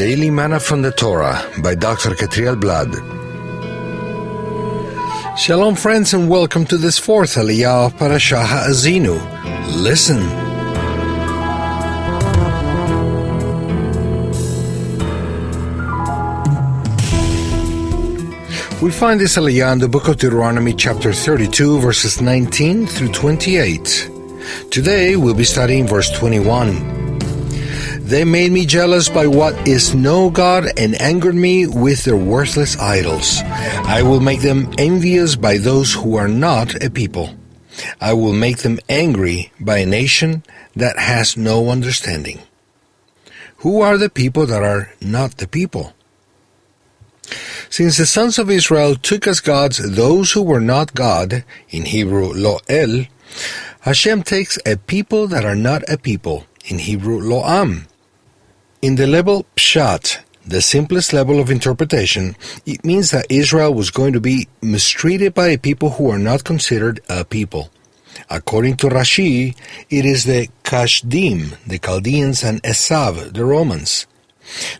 Daily Manna from the Torah by Dr. Ketriel Blad. Shalom friends, and welcome to this fourth Aliyah of Parashat HaAzinu. Listen. We find this Aliyah in the book of Deuteronomy chapter 32 verses 19 through 28. Today we'll be studying verse 21. They made me jealous by what is no God and angered me with their worthless idols. I will make them envious by those who are not a people. I will make them angry by a nation that has no understanding. Who are the people that are not the people? Since the sons of Israel took as gods those who were not God, in Hebrew lo el, Hashem takes a people that are not a people, in Hebrew lo am. In the level pshat, the simplest level of interpretation, it means that Israel was going to be mistreated by a people who are not considered a people. According to Rashi, it is the Kashdim, the Chaldeans, and Esav, the Romans.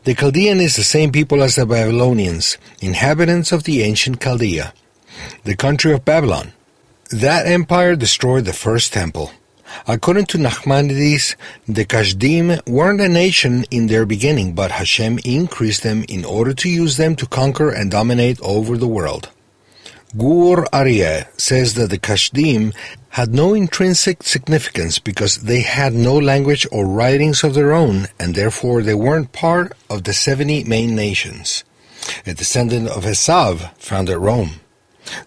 The Chaldean is the same people as the Babylonians, inhabitants of the ancient Chaldea, the country of Babylon. That empire destroyed the first temple. According to Nachmanides, the Kashdim weren't a nation in their beginning, but Hashem increased them in order to use them to conquer and dominate over the world. Gur Aryeh says that the Kashdim had no intrinsic significance because they had no language or writings of their own, and therefore they weren't part of the 70 main nations. A descendant of Esav founded Rome.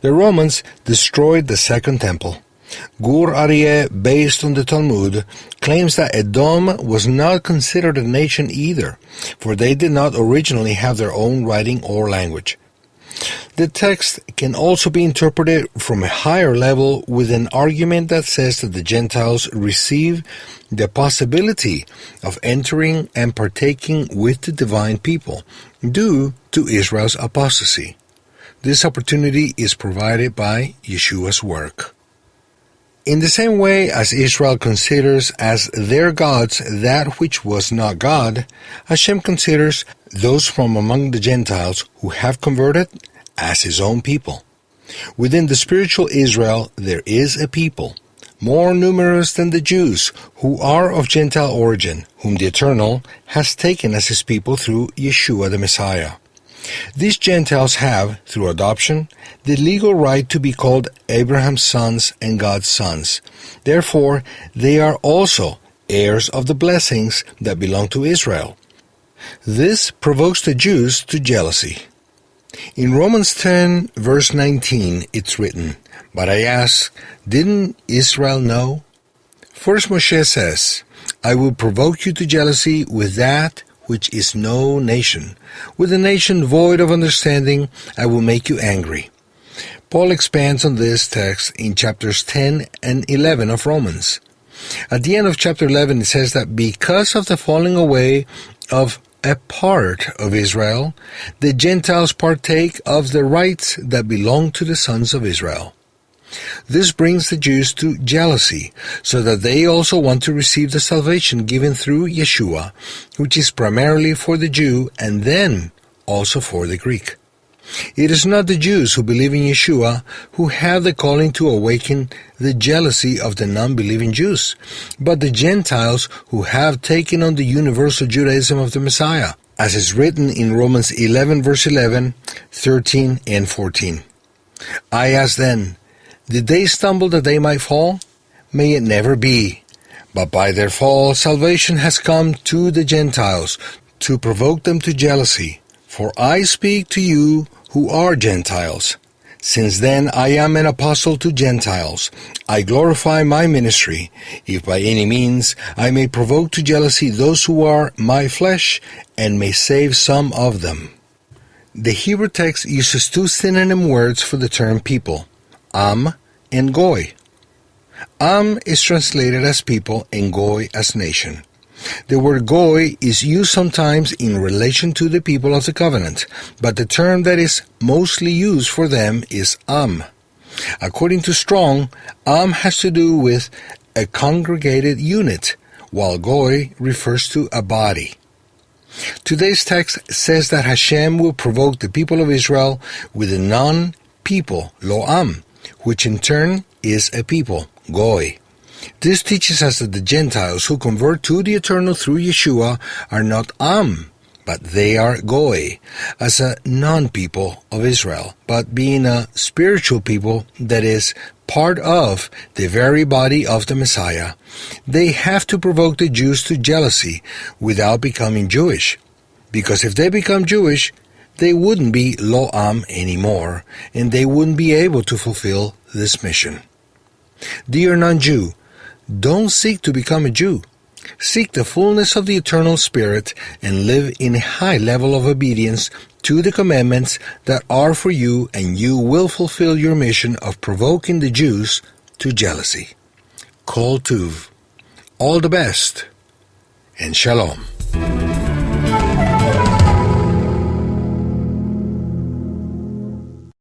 The Romans destroyed the second temple. Gur Aryeh, based on the Talmud, claims that Edom was not considered a nation either, for they did not originally have their own writing or language. The text can also be interpreted from a higher level with an argument that says that the Gentiles receive the possibility of entering and partaking with the divine people due to Israel's apostasy. This opportunity is provided by Yeshua's work. In the same way as Israel considers as their gods that which was not God, Hashem considers those from among the Gentiles who have converted as His own people. Within the spiritual Israel there is a people, more numerous than the Jews, who are of Gentile origin, whom the Eternal has taken as His people through Yeshua the Messiah. These Gentiles have, through adoption, the legal right to be called Abraham's sons and God's sons. Therefore, they are also heirs of the blessings that belong to Israel. This provokes the Jews to jealousy. In Romans 10, verse 19, it's written, "But I ask, didn't Israel know?" First Moshe says, "I will provoke you to jealousy with that which is no nation. With a nation void of understanding, I will make you angry." Paul expands on this text in chapters 10 and 11 of Romans. At the end of chapter 11, it says that because of the falling away of a part of Israel, the Gentiles partake of the rights that belong to the sons of Israel. This brings the Jews to jealousy, so that they also want to receive the salvation given through Yeshua, which is primarily for the Jew and then also for the Greek. It is not the Jews who believe in Yeshua who have the calling to awaken the jealousy of the non-believing Jews, but the Gentiles who have taken on the universal Judaism of the Messiah, as is written in Romans 11 verse 11, 13, and 14. I ask then, did they stumble that they might fall? May it never be. But by their fall, salvation has come to the Gentiles, to provoke them to jealousy. For I speak to you who are Gentiles. Since then I am an apostle to Gentiles. I glorify my ministry, if by any means I may provoke to jealousy those who are my flesh, and may save some of them. The Hebrew text uses two synonym words for the term people, Am and Goy. Am is translated as people and Goy as nation. The word Goy is used sometimes in relation to the people of the covenant, but the term that is mostly used for them is Am. According to Strong, Am has to do with a congregated unit, while Goy refers to a body. Today's text says that Hashem will provoke the people of Israel with a non-people, Lo-Am, which in turn is a people, Goy. This teaches us that the Gentiles who convert to the Eternal through Yeshua are not Am, but they are Goy, as a non-people of Israel, but being a spiritual people that is part of the very body of the Messiah. They have to provoke the Jews to jealousy without becoming Jewish, because if they become Jewish, they wouldn't be Lo-Am anymore, and they wouldn't be able to fulfill this mission. Dear non-Jew, don't seek to become a Jew. Seek the fullness of the eternal Spirit and live in a high level of obedience to the commandments that are for you, and you will fulfill your mission of provoking the Jews to jealousy. Kol Tuv. All the best, and Shalom.